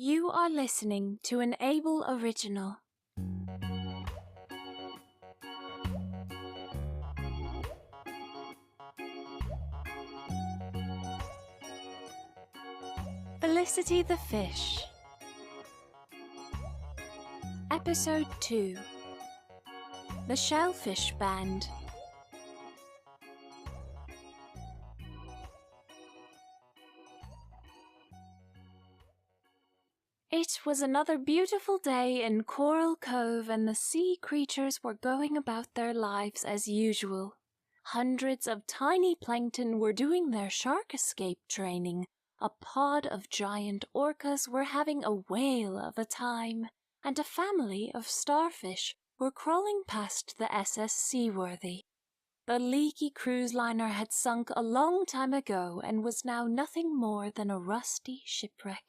You are listening to an Able original. Felicity the Fish. Episode 2. The Shellfish Band. It was another beautiful day in Coral Cove, and the sea creatures were going about their lives as usual. Hundreds of tiny plankton were doing their shark escape training. A pod of giant orcas were having a whale of a time, and a family of starfish were crawling past the SS Seaworthy. The leaky cruise liner had sunk a long time ago and was now nothing more than a rusty shipwreck.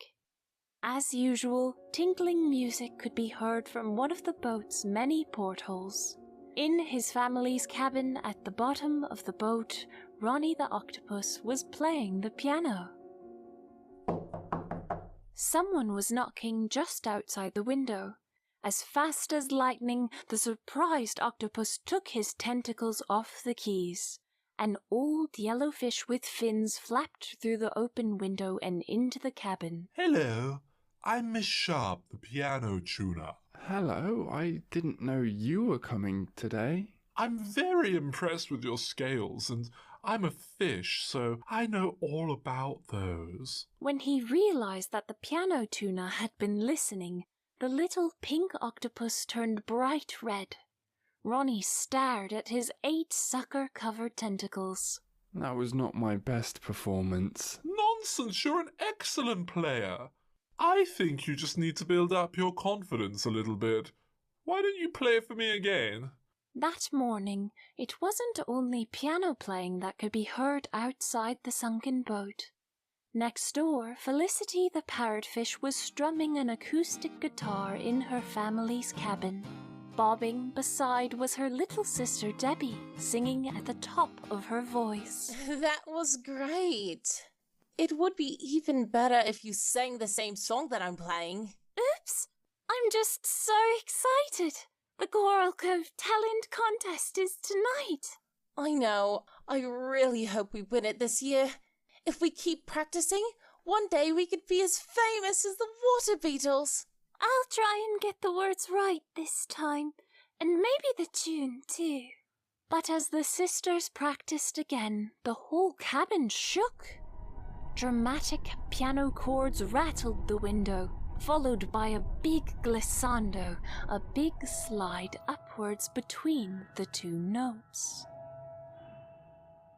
As usual, tinkling music could be heard from one of the boat's many portholes. In his family's cabin at the bottom of the boat, Ronnie the octopus was playing the piano. Someone was knocking just outside the window. As fast as lightning, the surprised octopus took his tentacles off the keys. An old yellow fish with fins flapped through the open window and into the cabin. Hello, I'm Miss Sharp, the piano tuner. Hello, I didn't know you were coming today. I'm very impressed with your scales, and I'm a fish, so I know all about those. When he realized that the piano tuner had been listening, the little pink octopus turned bright red. Ronnie stared at his 8 sucker-covered tentacles. That was not my best performance. Nonsense, you're an excellent player. I think you just need to build up your confidence a little bit. Why don't you play for me again? That morning, it wasn't only piano playing that could be heard outside the sunken boat. Next door, Felicity the parrotfish was strumming an acoustic guitar in her family's cabin. Bobbing beside was her little sister Debbie, singing at the top of her voice. That was great. It would be even better if you sang the same song that I'm playing. Oops! I'm just so excited! The Coral Cove Talent Contest is tonight! I know. I really hope we win it this year. If we keep practicing, one day we could be as famous as the Water Beetles. I'll try and get the words right this time, and maybe the tune too. But as the sisters practiced again, the whole cabin shook. Dramatic piano chords rattled the window, followed by a big glissando, a big slide upwards between the 2 notes.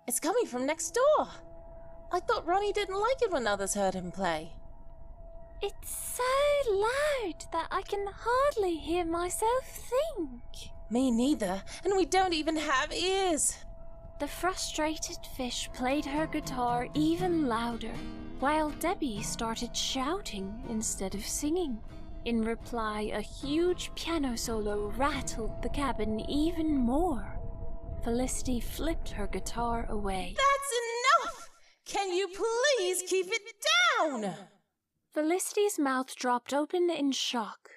It's coming from next door. I thought Ronnie didn't like it when others heard him play. It's so loud that I can hardly hear myself think. Me neither, and we don't even have ears. The frustrated fish played her guitar even louder, while Debbie started shouting instead of singing. In reply, a huge piano solo rattled the cabin even more. Felicity flipped her guitar away. That's enough! Can you please keep it down? Felicity's mouth dropped open in shock.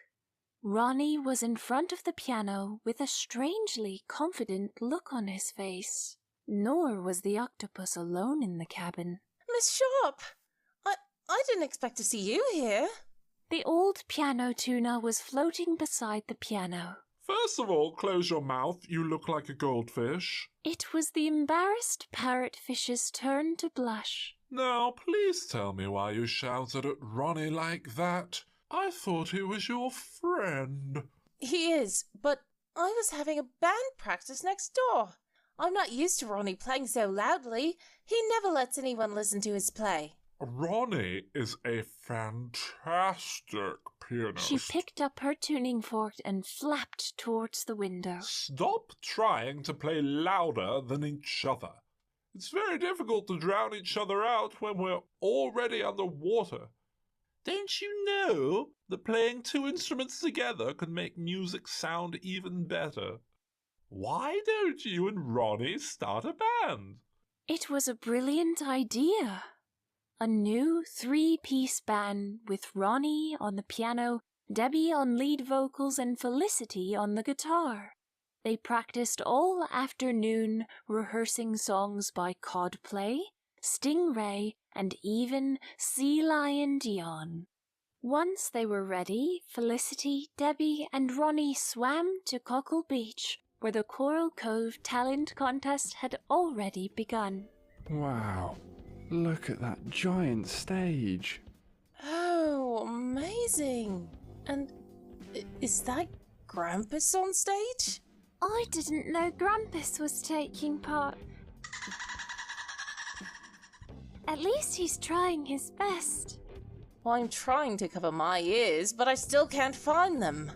Ronnie was in front of the piano with a strangely confident look on his face. Nor was the octopus alone in the cabin. Miss Sharp, I didn't expect to see you here. The old piano tuner was floating beside the piano. First of all, close your mouth. You look like a goldfish. It was the embarrassed parrotfish's turn to blush. Now, please tell me why you shouted at Ronnie like that. I thought he was your friend. He is, but I was having a band practice next door. I'm not used to Ronnie playing so loudly. He never lets anyone listen to his play. Ronnie is a fantastic pianist. She picked up her tuning fork and flapped towards the window. Stop trying to play louder than each other. It's very difficult to drown each other out when we're already underwater. Don't you know that playing 2 instruments together can make music sound even better? Why don't you and Ronnie start a band? It was a brilliant idea. a new 3-piece band with Ronnie on the piano, Debbie on lead vocals, and Felicity on the guitar. They practiced all afternoon, rehearsing songs by Codplay, Stingray, and even Sea Lion Dion. Once they were ready, Felicity, Debbie, and Ronnie swam to Cockle Beach, where the Coral Cove Talent Contest had already begun. Wow, look at that giant stage. Oh, amazing. And is that Grampus on stage? I didn't know Grampus was taking part. At least he's trying his best. Well, I'm trying to cover my ears, but I still can't find them.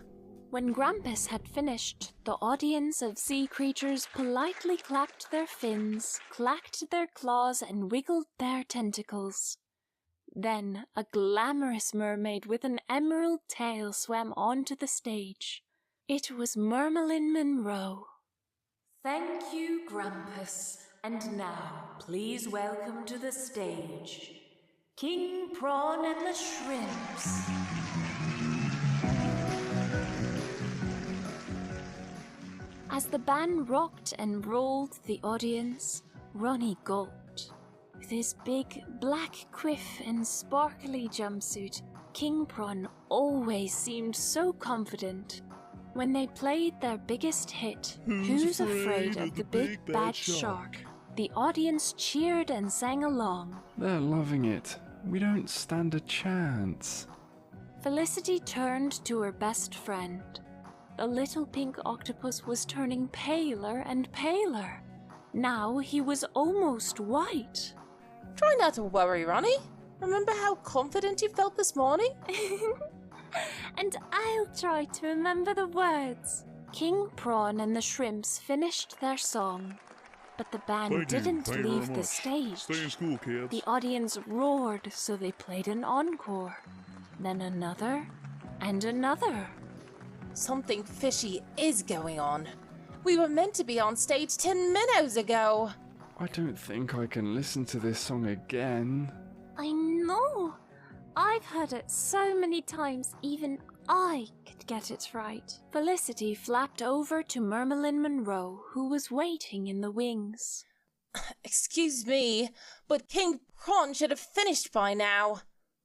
When Grampus had finished, the audience of sea creatures politely clapped their fins, clacked their claws, and wiggled their tentacles. Then a glamorous mermaid with an emerald tail swam onto the stage. It was Mermelin Monroe. Thank you, Grampus. And now, please welcome to the stage King Prawn and the Shrimps. As the band rocked and rolled the audience, Ronnie gulped. With his big black quiff and sparkly jumpsuit, King Prawn always seemed so confident. When they played their biggest hit, Who's Afraid of the Big Bad Shark, the audience cheered and sang along. They're loving it. We don't stand a chance. Felicity turned to her best friend. The little pink octopus was turning paler and paler. Now he was almost white. Try not to worry, Ronnie. Remember how confident you felt this morning? And I'll try to remember the words. King Prawn and the Shrimps finished their song, but the band didn't leave the stage. Stay in school, kids. The audience roared, so they played an encore. Then another, and another. Something fishy is going on. We were meant to be on stage 10 minutes ago. I don't think I can listen to this song again. I know. I've heard it so many times, even I could get it right. Felicity flapped over to Mermelin Monroe, who was waiting in the wings. Excuse me, but King Prawn should have finished by now.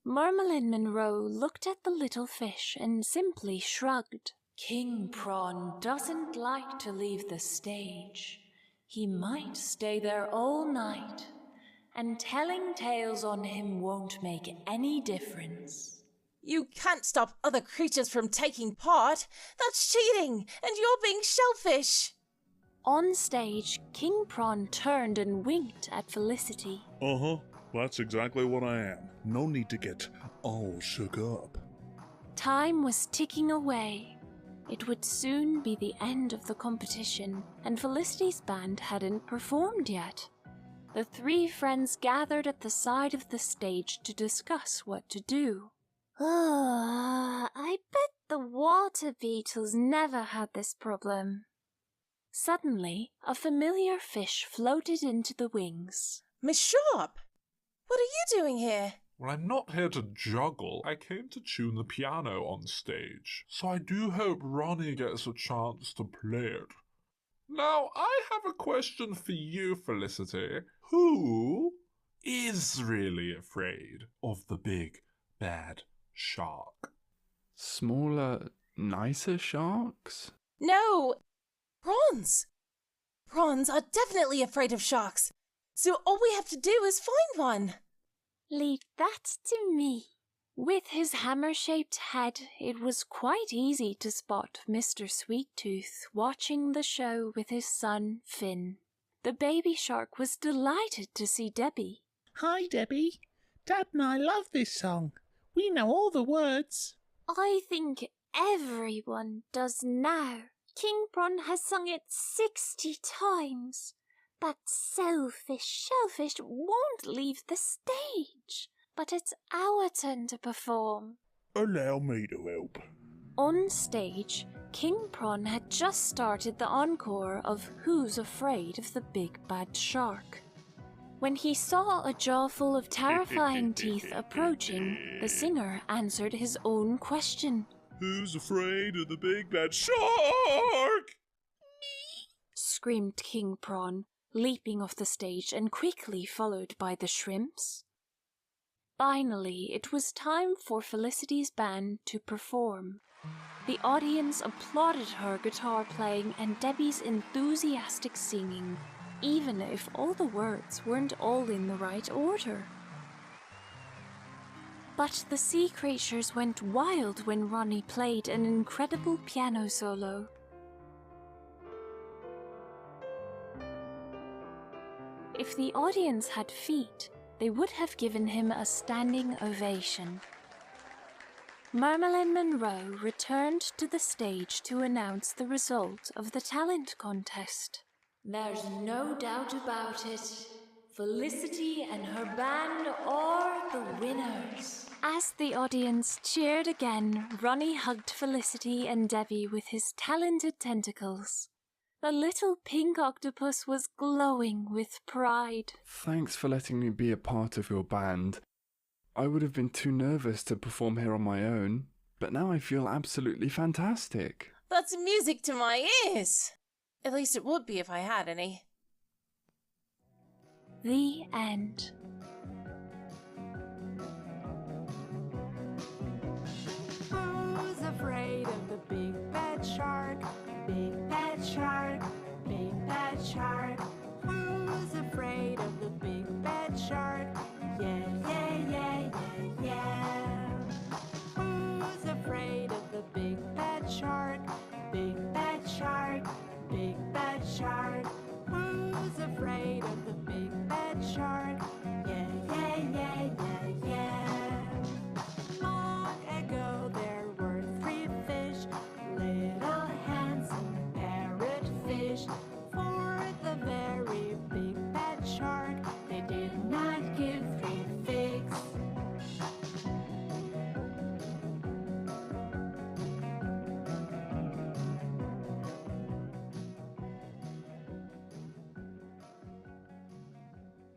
Mermelin Monroe looked at the little fish and simply shrugged. King Prawn doesn't like to leave the stage. He might stay there all night, and telling tales on him won't make any difference. You can't stop other creatures from taking part. That's cheating, and you're being shellfish. On stage, King Prawn turned and winked at Felicity. Uh-huh. That's exactly what I am. No need to get all shook up. Time was ticking away. It would soon be the end of the competition, and Felicity's band hadn't performed yet. The three friends gathered at the side of the stage to discuss what to do. I bet the water beetles never had this problem. Suddenly, a familiar fish floated into the wings. Miss Sharp, what are you doing here? Well, I'm not here to juggle. I came to tune the piano on stage, so I do hope Ronnie gets a chance to play it. Now, I have a question for you, Felicity. Who is really afraid of the big, bad shark? Smaller, nicer sharks? No, prawns. Prawns are definitely afraid of sharks, so all we have to do is find one. Leave that to me. With his hammer-shaped head, it was quite easy to spot Mr. Sweet-Tooth watching the show with his son, Finn. The baby shark was delighted to see Debbie. Hi, Debbie. Dad and I love this song. We know all the words. I think everyone does now. King Prawn has sung it 60 times. That selfish shellfish won't leave the stage. But it's our turn to perform. Allow me to help. On stage, King Prawn had just started the encore of Who's Afraid of the Big Bad Shark. When he saw a jaw full of terrifying teeth approaching, the singer answered his own question. Who's afraid of the big bad shark? Screamed King Prawn, leaping off the stage and quickly followed by the shrimps. Finally, it was time for Felicity's band to perform. The audience applauded her guitar playing and Debbie's enthusiastic singing, even if all the words weren't all in the right order. But the sea creatures went wild when Ronnie played an incredible piano solo. If the audience had feet, they would have given him a standing ovation. Mermelin Monroe returned to the stage to announce the result of the talent contest. There's no doubt about it. Felicity and her band are the winners. As the audience cheered again, Ronnie hugged Felicity and Debbie with his talented tentacles. The little pink octopus was glowing with pride. Thanks for letting me be a part of your band. I would have been too nervous to perform here on my own, but now I feel absolutely fantastic. That's music to my ears. At least it would be if I had any. The end. Who's afraid of the big bad shark? Big bad shark, big bad shark. Who's afraid of the big bad shark? Yeah, yeah, yeah, yeah, yeah. Who's afraid of the big bad shark? Big bad shark, big bad shark. Who's afraid of the big bad shark? Yeah, yeah, yeah, yeah, yeah. Long ago there were 3 fish, little handsome parrotfish. For the very big bad shark, they did not give 3 figs.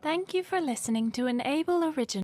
Thank you for listening to an Able Original.